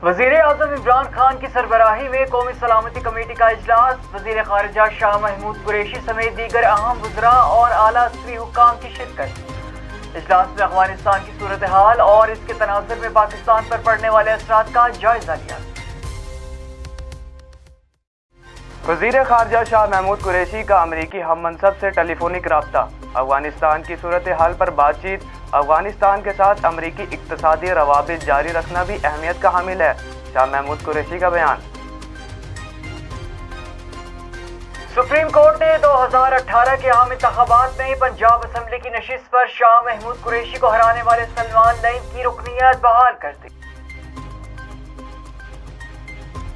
वज़ीर-ए-आज़म इमरान खान की सरबराही में कौमी सलामती कमेटी का इजलास। वज़ीर ख़ारिजा शाह महमूद कुरैशी समेत दीगर अहम वज़रा और आला असरी हुक्काम की शिरकत। इजलास में अफ़गानिस्तान की सूरत हाल और इसके तनाज़ुर में पाकिस्तान पर पड़ने वाले असरात का जायजा लिया। वज़ीर ख़ारिजा शाह महमूद कुरैशी का अमरीकी हम मनसब से टेलीफोनिक राब्ता। अफ़गानिस्तान की सूरत हाल पर बातचीत। अफ़गानिस्तान के साथ अमरीकी इक़्तिसादी रवाबित जारी रखना भी अहमियत का हामिल है। शाह महमूद कुरैशी का बयान। सुप्रीम कोर्ट ने 2018 के आम इंतखाबात में पंजाब असम्बली की नशिस्त पर शाह महमूद कुरैशी को हराने वाले सलमान नईम की रुकनियत बहाल कर दी।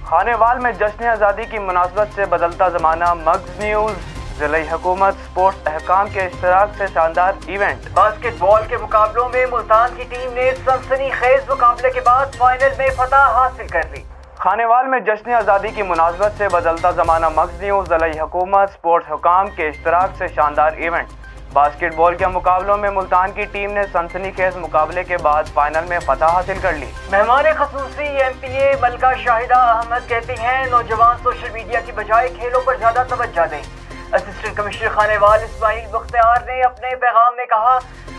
खानेवाल में जश्न आज़ादी की मुनासबत से बदलता ज़माना। मग्ज़ न्यूज़। ज़िला हुकूमत स्पोर्ट्स अहकाम के इश्तराक से शानदार इवेंट। बास्केटबॉल के मुकाबलों में मुल्तान की टीम ने सनसनीखेज मुकाबले के बाद फाइनल में फतह हासिल कर ली। खानेवाल में जश्न आज़ादी की मुनासबत से बदलता ज़माना। मग्ज़ न्यूज़। ज़िला हुकूमत स्पोर्ट्स हुकाम के इश्तराक से शानदार इवेंट। बास्केटबॉल के मुकाबलों में मुल्तान की टीम ने सनसनीखेज मुकाबले के बाद फाइनल में फतह हासिल कर ली। मेहमान खसूसी MPA मलका शाहिदा अहमद कहती हैं, नौजवान सोशल मीडिया की बजाय खेलों पर ज्यादा तवज्जो दें। असिस्टेंट कमिश्नर खानेवाल इस्माइल बख्तियार ने अपने पैगाम में कहा,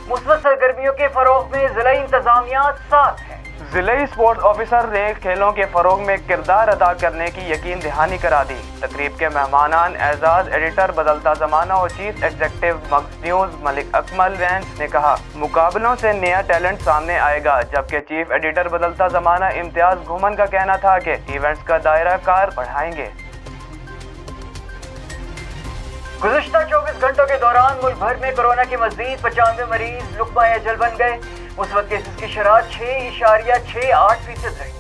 मुस्बत सरगर्मियों के फरोग में जिला इंतजामिया साथ है। जिले स्पोर्ट्स ऑफिसर ने खेलों के फरोग में किरदार अदा करने की यकीन दहानी करा दी। तकरीब के मेहमानान एजाज एडिटर बदलता ज़माना और chief executive Max news Malik Akmal Wains ने कहा, मुकाबलों से नया टैलेंट सामने आएगा। जबकि चीफ एडिटर बदलता ज़माना इम्तियाज घुमन का कहना था कि इवेंट्स का दायरा कार बढ़ाएंगे। गुज़िश्ता 24 घंटों के दौरान मुल्क भर में कोरोना के मजीद 95 मरीज लुक़मा अजल बन गए। मुस्बत केसेस की शरह 6.68% रही।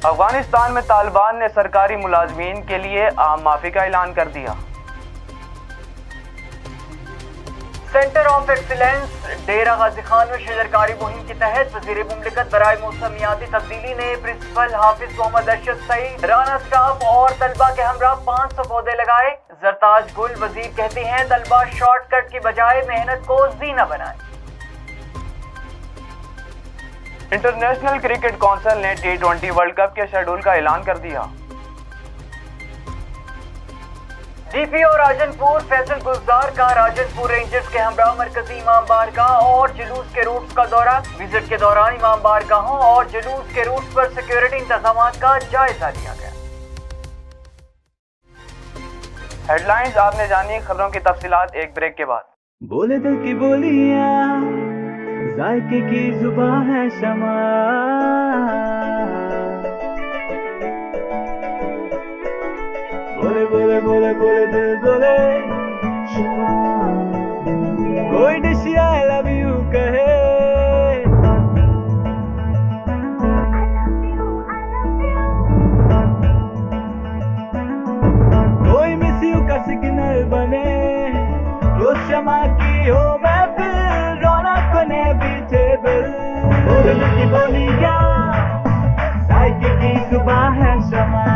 अफगानिस्तान में तालिबान ने सरकारी मुलाजमीन के लिए आम माफी का ऐलान कर दिया। सेंटर ऑफ एक्सीलेंस डेरा गाजी खान में शजरकारी मुहिम के तहत वज़ीर मुमलिकत बराए मौसमियाती तब्दीली ने प्रिंसिपल हाफिज मोहम्मद अरशद सईद, राना स्टाफ और तलबा के हमरा 500 पौधे लगाए। जरताज गुल वजीर कहती हैं, तलबा शॉर्टकट की बजाय मेहनत को जीना बनाए। इंटरनेशनल क्रिकेट काउंसिल ने T20 वर्ल्ड कप के शेड्यूल का ऐलान कर दिया। DPO राजनपुर फैसल गुलजार का राजनपुर रेंजर्स के हमरा मरकजी इमाम बारगाह और जुलूस के रूट्स का दौरा। विजिट के दौरान इमाम बारगाहों और जुलूस के रूट्स पर सिक्योरिटी इंतजामात का जायजा लिया गया। हेडलाइंस आपने जानी, खबरों की तफसीलात एक ब्रेक के बाद। बोले दिल की बोलियां, जायके की जुबान है शमा, बोले बोले बोले बोले दिल बोले शमा, कोई डिश आई लव यू कहे, कोई मिस यू का सिग्नल बने, रोज शमा की हो महफिल, रौनक ने भी टेबल, बोले दिल की बोलियां, जायके की जुबान है शमा,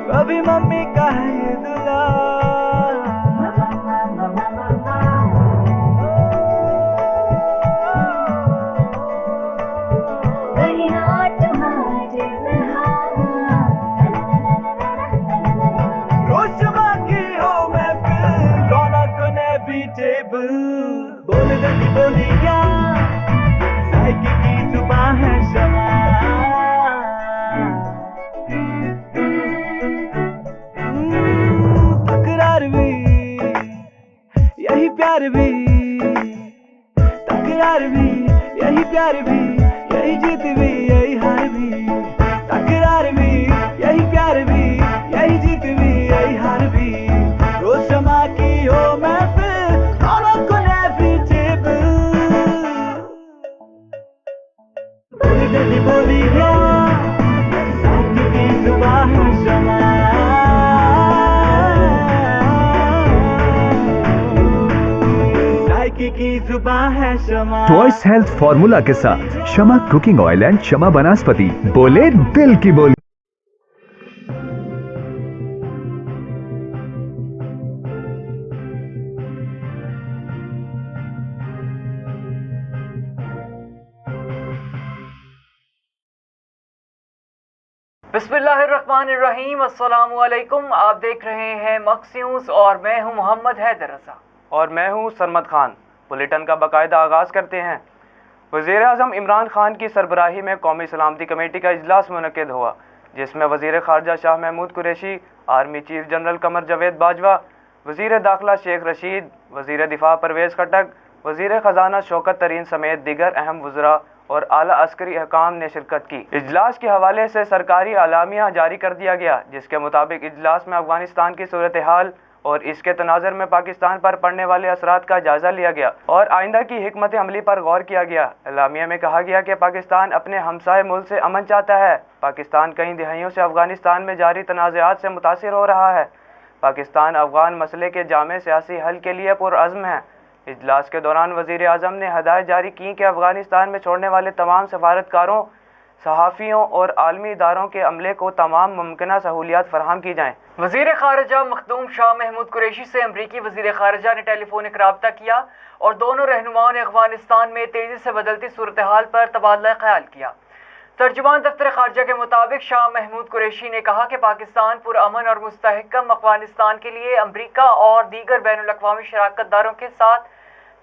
कभी मम्मी का है दुला, रोज शमा की हो महफिल, रौनक ने भी टेबल, बोले दिल की बोलियां, जायके की जुबान है शमा, यही प्यार भी, तकरार भी, यही प्यार भी, यही जीत भी, यही हार भी, तकरार भी, यही प्यार भी, यही जीत भी, यही हार भी, रोज शमा की हो महफिल, रौनक ने भी टेबल, बोली जल्दी बोलियां, जायके की जुबान है शमा, की जुबान जज्बा है शमा। ट्वाइस हेल्थ फॉर्मूला के साथ शमा कुकिंग ऑयल एंड शमा वनस्पति, बोले दिल की बोली। बिस्मिल्लाहिर्रहमानिर्रहीम, अस्सलामुअलैकुम। आप देख रहे हैं मक्स न्यूज़ और मैं हूं मोहम्मद हैदर रज़ा और मैं हूं सरमद खान। बुलेटिन का बाकायदा आगाज़ करते हैं। वज़ीर आज़म इमरान खान की सरबराही में कौमी सलामती कमेटी का इजलास मुनक़िद हुआ, जिसमें वज़ीर ख़ारजा Shah Mahmood Qureshi, army chief general Qamar Javed Bajwa, वज़ीर दाखिला शेख रशीद, वज़ीर दिफा परवेज़ खटक, वज़ीर ख़जाना शौकत तरीन समेत दीगर अहम वज़रा और आला अस्करी अहकाम ने शिरकत की। इजलास के हवाले से सरकारी आलामिया जारी कर दिया गया, जिसके मुताबिक इजलास में अफगानिस्तान की सूरत हाल और इसके तनाज़ुर में पाकिस्तान पर पड़ने वाले असरात का जायज़ा लिया गया और आइंदा की हिकमत अमली पर गौर किया गया। एलामिया में कहा गया कि पाकिस्तान अपने हमसाए मुल्क से अमन चाहता है। पाकिस्तान कई दिहाइयों से अफगानिस्तान में जारी तनाज़ात से मुतासिर हो रहा है। पाकिस्तान अफगान मसले के जामे सियासी हल के लिए पुरअज़्म है। इजलास के दौरान वज़ीर आज़म ने हदायत जारी की कि अफगानिस्तान में छोड़ने वाले तमाम सफारतकारों, सहाफ़ियों और आलमी इदारों के अमले को तमाम मुमकिन सहूलियात फराहम की जाएँ। वज़ीर ख़ारजा मखदूम शाह महमूद कुरैशी से अमरीकी वज़ीर ख़ारजा ने टेलीफोनिक रब्ता किया और दोनों रहनुमाओं ने अफगानिस्तान में तेज़ी से बदलती सूरत हाल पर तबादला ख्याल किया। तर्जुमान दफ्तर ख़ारजा के मुताबिक शाह महमूद कुरैशी ने कहा कि पाकिस्तान पुरअमन और मुस्तहकम अफगानिस्तान के लिए अमरीका और दीगर बैनुल अक़वामी शराकतदारों के साथ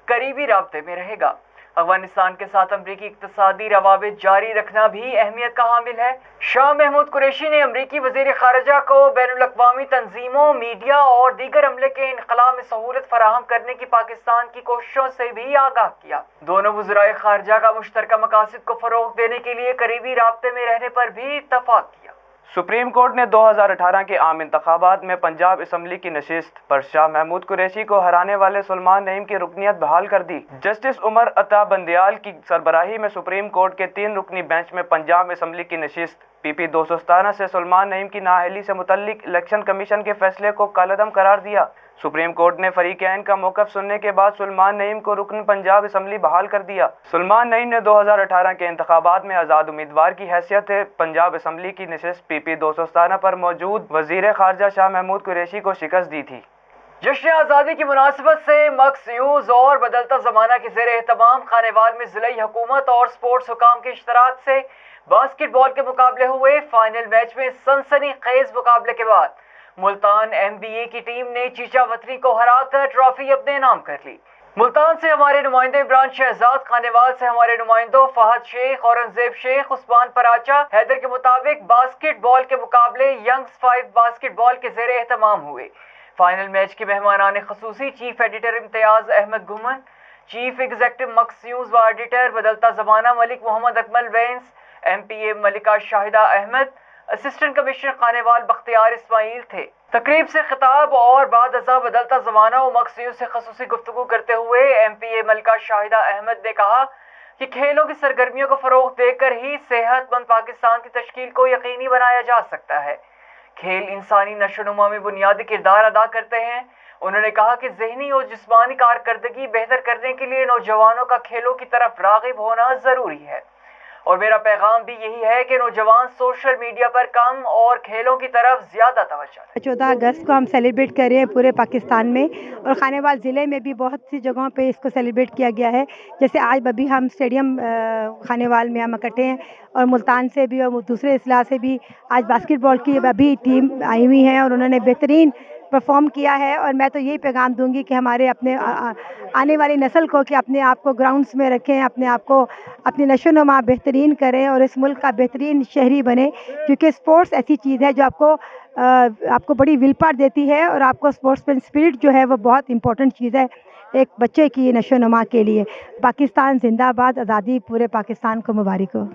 करीबी राब्ते में रहेगा। अफगानिस्तान के साथ अमरीकी इक़्तिसादी रवाबित जारी रखना भी अहमियत का हामिल है। शाह महमूद कुरैशी ने अमरीकी वज़ीर ख़ारजा को बैनुल अक़वामी तंजीमों, मीडिया और दीगर अमले के इनख़ला में सहूलत फराहम करने की पाकिस्तान की कोशिशों से भी आगाह किया। दोनों वज़राए ख़ारजा का मुश्तरका मकासद को फ़रोग़ देने के लिए करीबी राब्ते में रहने पर भी इत्तफ़ाक़ किया। सुप्रीम कोर्ट ने 2018 के आम इंतखाबात में पंजाब असम्बली की नशिस्त पर शाह महमूद कुरैशी को हराने वाले सुलेमान नईम की रुकनियत बहाल कर दी। जस्टिस उमर अता बंदियाल की सरबराही में सुप्रीम कोर्ट के 3 रुकनी बेंच में पंजाब असम्बली की नशिस्त PP 217 से सुलेमान नईम की नाअहली से मुतल्लिक इलेक्शन कमीशन के फैसले को कालअदम करार दिया। सुप्रीम कोर्ट ने फरीकैन का मौक़िफ़ सुनने के बाद सुलेमान नईम को रुकन पंजाब असम्बली बहाल कर दिया। सुलेमान नईम ने 2018 के इंतखाबात में आज़ाद उम्मीदवार की हैसियत पंजाब असम्बली की नशिस्त PP 217 पर मौजूद वज़ीर ख़ारजा शाह महमूद कुरैशी को शिकस्त दी थी। जश्न आज़ादी की मुनासिबत से मक्स न्यूज़ और बदलता ज़माना के ज़ेर एहतमाम खानेवाल में ज़िला हुकूमत और स्पोर्ट्स हुकाम के इश्तराक से बास्केटबॉल के मुकाबले हुए। फाइनल मैच में सनसनीखेज मुकाबले के बाद मुल्तान MBA की टीम ने चीचा वतनी को हराकर ट्रॉफी अपने नाम कर ली। मुल्तान से हमारे नुमाइंदे इमरान शहजाद, खानेवाल से हमारे नुमाइंदों फहद शेख, औरंगजेब शेख, उस्मान पराचा, हैदर के मुताबिक बास्केटबॉल के मुकाबले यंग्स 5 बास्केटबॉल के ज़ेर एहतमाम हुए। फाइनल मैच के मेहमानान खसूसी चीफ एडिटर इम्तियाज़ अहमद घुमन, चीफ एग्जेक्टिव मक्स न्यूज़ व एडिटर बदलता ज़माना Malik Mohammad Akmal vents, MPA Malika Shahida Ahmed, assistant commissioner Khanewal Bakhtiar Ismail थे। तकरीब से खिताब और बाद अज़ा बदलता ज़माना और मक्स न्यूज़ से खसूसी गुफ्तगू करते हुए MPA मलिका शाहिदा अहमद ने कहा कि खेलों की सरगर्मियों को फ़रोग़ देकर ही सेहतमंद पाकिस्तान की तश्कील को यकीनी बनाया जा सकता है। खेल इंसानी नशोनुमा में बुनियादी किरदार अदा करते हैं। उन्होंने कहा कि ज़हनी और जिस्मानी कारकर्दगी बेहतर करने के लिए नौजवानों का खेलों की तरफ राग़िब होना ज़रूरी है और मेरा पैगाम भी यही है कि नौजवान सोशल मीडिया पर कम और खेलों की तरफ ज़्यादा तवज्जो दें। 14 अगस्त को हम सेलिब्रेट कर रहे हैं पूरे पाकिस्तान में और खानेवाल ज़िले में भी बहुत सी जगहों पे इसको सेलिब्रेट किया गया है। जैसे आज अभी हम स्टेडियम खानेवाल में हम इकट्ठे हैं और मुल्तान से भी और दूसरे अजला से भी आज बास्केटबॉल की अभी टीम आई हुई है और उन्होंने बेहतरीन परफॉर्म किया है। और मैं तो यही पैगाम दूंगी कि हमारे अपने आने वाली नस्ल को कि अपने आप को ग्राउंड्स में रखें, अपने आप को अपनी नशोनुमा बेहतरीन करें और इस मुल्क का बेहतरीन शहरी बने, क्योंकि स्पोर्ट्स ऐसी चीज़ है जो आपको बड़ी विल पावर देती है और आपको स्पोर्ट्समैन स्पिरिट जो है वो बहुत इंपॉर्टेंट चीज़ है एक बच्चे की नशोनुमा के लिए। पाकिस्तान जिंदाबाद, आज़ादी पूरे पाकिस्तान को मुबारक हो।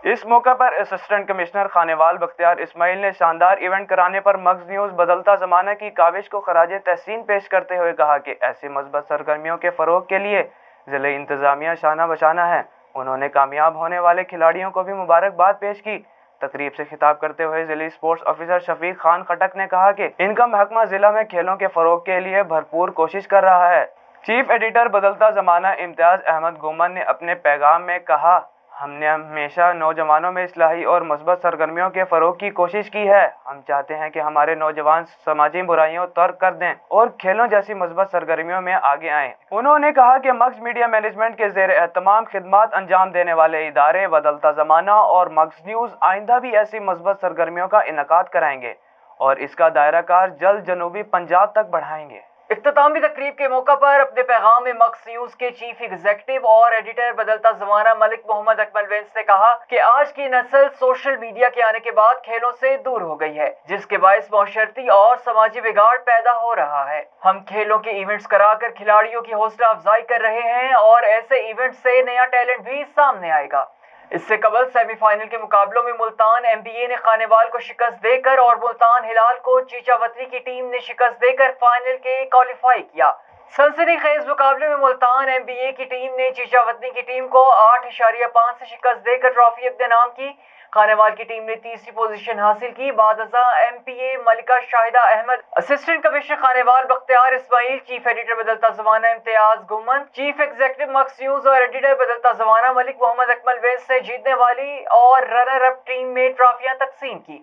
इस मौके पर असिस्टेंट कमिश्नर खानेवाल बख्तियार इस्माइल ने शानदार इवेंट कराने पर मक्स न्यूज़ बदलता ज़माना की काविश को खराज तहसीन पेश करते हुए कहा कि ऐसी मस्बत सरगर्मियों के फ़रोग़ के लिए ज़िला इंतज़ामिया शाना बशाना है। उन्होंने कामयाब होने वाले खिलाड़ियों को भी मुबारकबाद पेश की। तकरीब से खिताब करते हुए ज़िला स्पोर्ट्स ऑफिसर शफीक खान खटक ने कहा कि इनका महकमा ज़िला में खेलों के फ़रोग़ के लिए भरपूर कोशिश कर रहा है। चीफ एडिटर बदलता ज़माना इम्तियाज़ अहमद गुमन ने अपने पैगाम में कहा, हमने हमेशा नौजवानों में इस्लाही और मस्बत सरगर्मियों के फ़रोग की कोशिश की है। हम चाहते हैं कि हमारे नौजवान समाजी बुराइयों तर्क कर दें और खेलों जैसी मस्बत सरगर्मियों में आगे आएं। उन्होंने कहा कि मक्स मीडिया मैनेजमेंट के ज़ेर एहतमाम खिदमात अंजाम देने वाले इदारे बदलता ज़माना और मक्स न्यूज़ आइंदा भी ऐसी मस्बत सरगर्मियों का इनकाद कराएंगे और इसका दायरा कार जल्द जनूबी पंजाब तक बढ़ाएंगे। इख्तितामी तकरीब के मौका पर अपने पैगाम में मक्स न्यूज के चीफ एग्जीक्यूटिव और एडिटर बदलता जमाना मलिक मोहम्मद अकमल वेंस ने कहा कि आज की नस्ल सोशल मीडिया के आने के बाद खेलों से दूर हो गई है, जिसके बायस माशरती और समाजी बिगाड़ पैदा हो रहा है। हम खेलों के इवेंट्स कराकर खिलाड़ियों की हौसला अफजाई कर रहे हैं और ऐसे इवेंट से नया टैलेंट भी सामने आएगा। इससे कबल सेमीफाइनल के मुकाबलों में मुल्तान MBA ने खानेवाल को शिकस्त देकर और मुल्तान हिलाल को चीचावतनी की टीम ने शिकस्त देकर फाइनल के क्वालिफाई किया। सनसनीखेज मुकाबले में मुल्तान MBA की टीम ने चीचावतनी की टीम को 8.5 से शिकस्त देकर ट्रॉफी अपने नाम की। खानेवाल की टीम ने तीसरी पोजीशन हासिल की। बादजा MPA Malika Shahida Ahmed, assistant commissioner Khanewal Bakhtiar Ismail, chief editor Badalta Zamana Imtiaz Gumman, chief executive Max news और एडिटर बदलता जमाना मलिक मोहम्मद अकमल वेंस ने जीतने वाली और रनर अप टीम में ट्रॉफियां तकसीम की।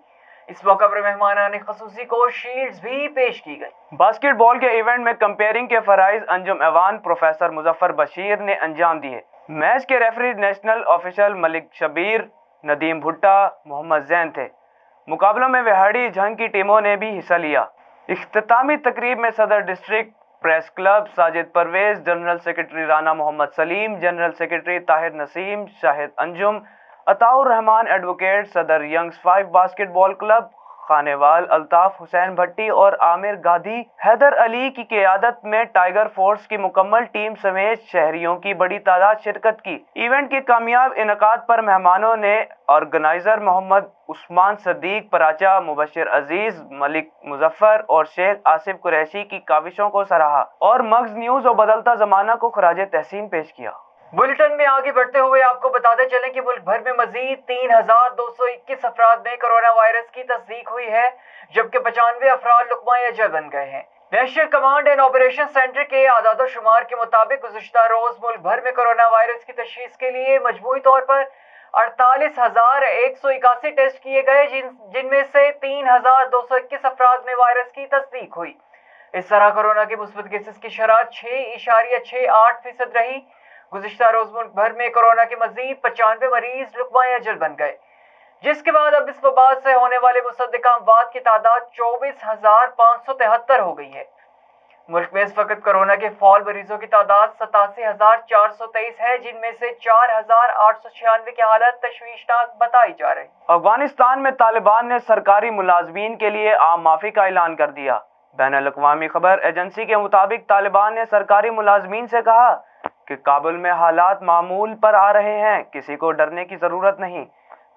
इस मौका पर मेहमानान खसूसी को शील्ड्स भी पेश की गई। बास्केटबॉल के इवेंट में कंपेयरिंग के फराइज अंजुम ऐवान प्रोफेसर मुजफ्फर बशीर ने अंजाम दिए। मैच के referee national official Malik Shabbir, Nadeem Bhutta, Mohammad Jain थे। मुकाबलों में विहाड़ी झंग की टीमों ने भी हिस्सा लिया। इख्तितामी तकरीब में सदर district press club Sajid Pervaiz, general secretary Rana Mohammad Saleem, general secretary Tahir Naseem, Shahid Anjum, Ataur Rehman advocate, सदर Youngs 5 basketball club Khanewal, Altaf Hussain Bhatti और आमिर गादी, हैदर अली की क़ियादत में टाइगर फोर्स की मुकम्मल टीम समेत शहरियों की बड़ी तादाद शिरकत की। इवेंट के कामयाब इनकाद पर मेहमानों ने ऑर्गेनाइजर मोहम्मद उस्मान सदीक पराचा, मुबशिर अजीज, मलिक मुजफ्फर और शेख आसिफ कुरैशी की काविशों को सराहा और मक्स न्यूज और बदलता जमाना को खराज तहसीन पेश किया। बुलेटिन में आगे बढ़ते हुए आपको बताते चलें कि मुल्क भर में मजीद 3,221 अफराद में कोरोना वायरस की तस्दीक हुई है, जबकि 95 अफराद लुकमाए अजल बन गए हैं। National command and operation centre के आदादो शुमार के मुताबिक गुज़िश्ता रोज मुल्क भर में कोरोना वायरस की तशखीस के लिए मजमूई तौर पर 48,181 टेस्ट किए गए, जिनमें से 3,221 अफराद में वायरस की तस्दीक हुई। इस तरह कोरोना के मुस्बत केसेस की शरह 6.68% रही। गुज़िश्ता रोज मुल्क भर में कोरोना के मजीद 95 मरीज लुकमाए अजल बन गए, जिसके बाद अब इस वबा से होने वाले मुसद्दिक़ा अमवात की तादाद 24,573 हो गई है। मुल्क में इस वक्त कोरोना के फॉल मरीजों की तादाद 87,423 है, जिनमें से 4,896 की हालत तशवीशनाक बताई जा रही। अफगानिस्तान में तालिबान ने सरकारी मुलाजमीन के लिए आम माफी का ऐलान कर दिया। बैनुल-अक़वामी खबर एजेंसी के मुताबिक तालिबान ने सरकारी मुलाजमीन से कहा कि काबुल में हालात मामूल पर आ रहे हैं, किसी को डरने की जरूरत नहीं।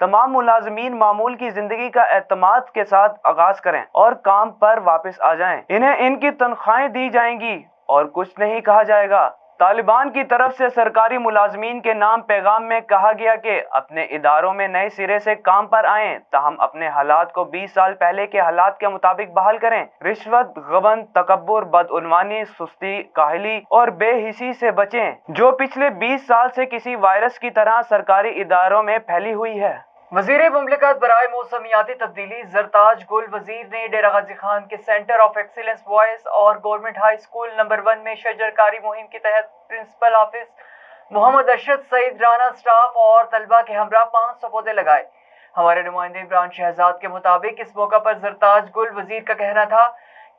तमाम मुलाजमीन मामूल की जिंदगी का एतमाद के साथ आगाज करें और काम पर वापस आ जाएं। इन्हें इनकी तनख्वाहें दी जाएंगी और कुछ नहीं कहा जाएगा। तालिबान की तरफ से सरकारी मुलाजमीन के नाम पैगाम में कहा गया कि अपने इदारों में नए सिरे से काम पर आएं, ताहम अपने हालात को 20 साल पहले के हालात के मुताबिक बहाल करें। रिश्वत, गबन, तकब्बुर, बदउनवानी, सुस्ती, काहली और बेहिसी से बचें, जो पिछले 20 साल से किसी वायरस की तरह सरकारी इदारों में फैली हुई है। वज़ीर मुमलिकत बराए मौसमियाती तब्दीली ज़रताज गुल वज़ीर ने डेरा गाजी खान के सेंटर ऑफ एक्सीलेंस बॉयज़ और गवर्नमेंट हाई स्कूल नंबर 1 में शजरकारी मुहिम के तहत प्रिंसिपल हाफिज मोहम्मद अरशद सईद राना स्टाफ और तलबा के हमरा 500 पौधे लगाए। हमारे नुमाइंदे इमरान शहजाद के मुताबिक इस मौका पर ज़रताज गुल वज़ीर का कहना था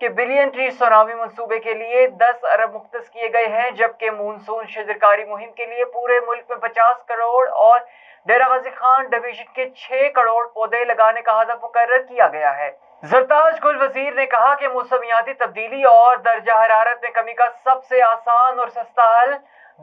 कि बिलियन ट्री सुनामी मंसूबे के लिए 10 अरब मुख्तस किए गए हैं, जबकि मानसून शजरकारी मुहिम के लिए पूरे मुल्क में 50 करोड़ और डेरा गाजी खान डिवीजन के 6 करोड़ पौधे लगाने का हदफ मुकर्रर किया गया है। ज़रताज गुल वज़ीर ने कहा कि मौसमियाती तब्दीली और दर्जा हरारत में कमी का सबसे आसान और सस्ता हल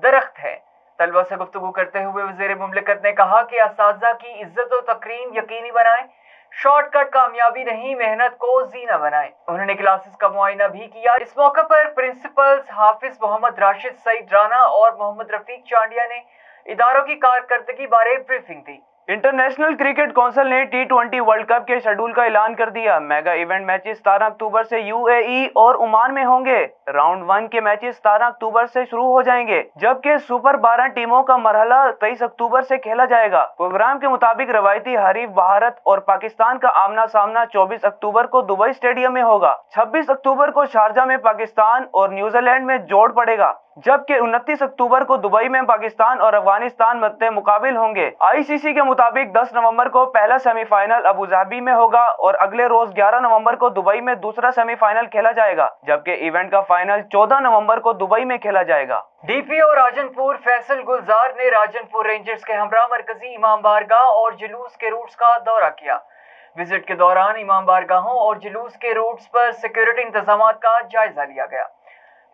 दरख्त है। तलबा से गुफ्तगू करते हुए वज़ीर मुमलिकत ने कहा कि असातिज़ा की इज्जत और तकरीम यकीनी बनाएं, शॉर्टकट कामयाबी नहीं, मेहनत को जीना बनाएं। उन्होंने क्लासेस का मुआयना भी किया। इस मौके पर प्रिंसिपल्स हाफिज मोहम्मद राशिद सईद राना और मोहम्मद रफीक चांडिया ने इदारों की कारकर्दगी बारे ब्रीफिंग दी। इंटरनेशनल क्रिकेट काउंसिल ने T20 वर्ल्ड कप के शेड्यूल का ऐलान कर दिया। मेगा इवेंट मैचेस 17 अक्टूबर से UAE और ओमान में होंगे। राउंड 1 के मैचेस 17 अक्टूबर से शुरू हो जाएंगे, जबकि सुपर 12 टीमों का मरहला 23 अक्टूबर से खेला जाएगा। प्रोग्राम के मुताबिक रवायती हरीफ भारत और पाकिस्तान का आमना सामना 24 अक्टूबर को दुबई स्टेडियम में होगा। 26 अक्टूबर को शारजा में पाकिस्तान और न्यूजीलैंड में जोड़ पड़ेगा, जबकि 29 अक्टूबर को दुबई में पाकिस्तान और अफगानिस्तान मद्दे मुकाबिल होंगे। ICC के मुताबिक 10 नवंबर को पहला सेमीफाइनल अबू धाबी में होगा और अगले रोज 11 नवंबर को दुबई में दूसरा सेमीफाइनल खेला जाएगा, जबकि इवेंट का फाइनल 14 नवंबर को दुबई में खेला जाएगा। DPO राजनपुर फैसल गुलजार ने राजनपुर रेंजर्स के हमरा मरकजी इमाम बारगाह और जुलूस के रूट्स का दौरा किया। विजिट के दौरान इमाम बारगाहों और जुलूस के रूट्स पर सिक्योरिटी इंतजाम का जायजा लिया गया।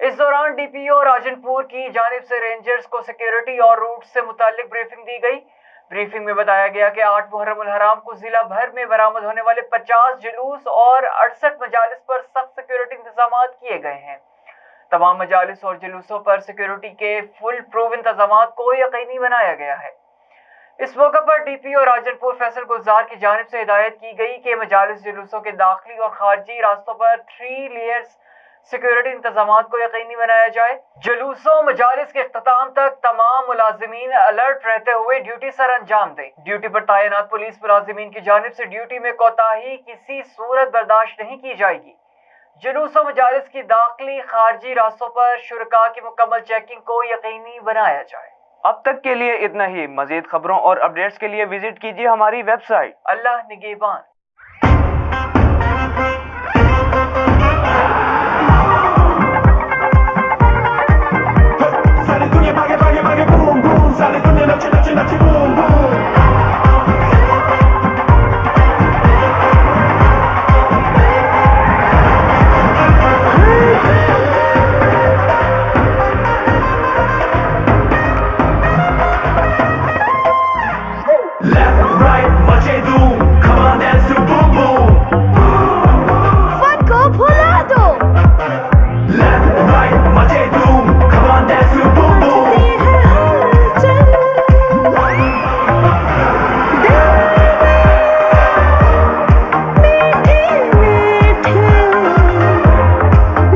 इस दौरान DPO राजनपुर की जानिब से रेंजर्स को सिक्योरिटी और रूट से मुतालिक ब्रीफिंग दी गई। ब्रीफिंग में बताया गया कि 8 मुहर्रम उल हराम को जिला भर में बरामद होने वाले 50 जुलूस और 68 मजालिस पर सख्त सिक्योरिटी इंतजाम किए गए हैं। तमाम मजालिस और जुलूसों पर सिक्योरिटी के फुल प्रूफ इंतजाम को यकीनी बनाया गया है। इस मौके पर DPO राजनपुर फैसल गुलजार की जानिब से हिदायत की गई कि मजालिस जुलूसों के दाखिली और खारजी रास्तों पर 3 लेयर्स सिक्योरिटी इंतजाम को यकीनी बनाया जाए। जुलूसों मजालिस के इख्तिताम तक तमाम मुलाजिमीन अलर्ट रहते हुए ड्यूटी सर अंजाम दें। ड्यूटी पर तैनात पुलिस मुलाजिमीन की जानिब से ड्यूटी में कोताही किसी सूरत बर्दाश्त नहीं की जाएगी। जुलूसों मजालिस की दाखिली खारजी रास्तों पर शुरका की मुकम्मल चेकिंग को यकीनी बनाया जाए। अब तक के लिए इतना ही। मजीद खबरों और अपडेट्स के लिए विजिट कीजिए हमारी वेबसाइट। अल्लाह निगहबान। सारी दुनिया भागे भागे भागे बूम बूम, सारी दुनिया नचे नचे नचे बूम बूम। Left right मचे धूम, come on dance to boom boom। Fun को भुला दो। Left right मचे धूम, come on dance to boom boom।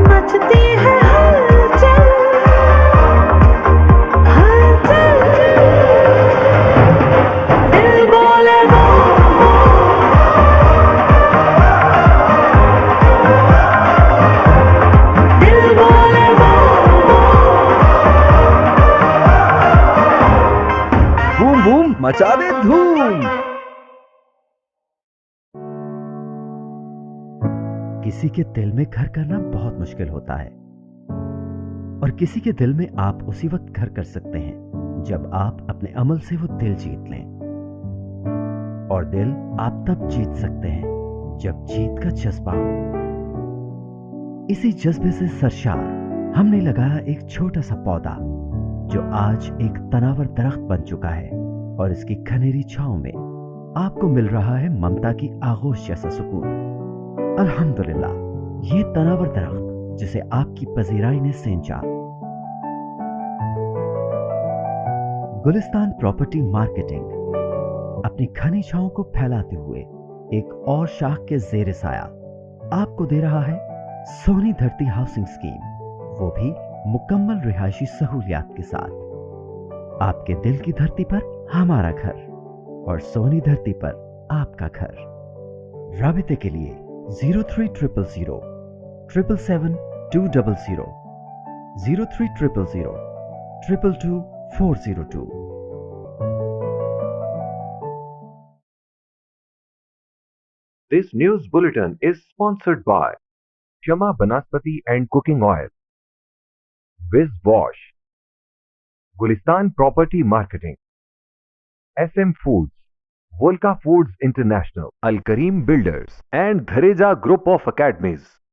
मचती है हलचल, हलचल। दिल बोले वो, दिल बोले वो। बूम बूम मचा दे धूम। किसी के दिल में घर करना बहुत मुश्किल होता है, और किसी के दिल में आप उसी वक्त घर कर सकते हैं जब आप अपने अमल से वो दिल जीत लें। और दिल आप तब जीत सकते हैं जब जीत का जज्बा हो। इसी जज्बे से सरशार हमने लगाया एक छोटा सा पौधा जो आज एक तनावर दरख्त बन चुका है, और इसकी घनेरी छांव में आपको मिल रहा है ममता की आगोश जैसा सुकून। अल्हम्दुलिल्लाह, ये तनावर दरख्त जिसे आपकी पजीराई ने सेंचा। गुलिस्तान प्रॉपर्टी मार्केटिंग अपनी घनी छांव को फैलाते हुए एक और शाख के जेर साया आपको दे रहा है सोनी धरती हाउसिंग स्कीम, वो भी मुकम्मल रिहायशी सहूलियात के साथ। आपके दिल की धरती पर हमारा घर, और सोनी धरती पर आपका घर। राबिते के लिए 0300 777 200 0300 222 402। This news bulletin is sponsored by Shama Banaspati and Cooking Oil, Wiz Wash, Gulistan Property Marketing, SM Foods, Volca Foods International, Al Kareem Builders, and Dhareja Group of Academies.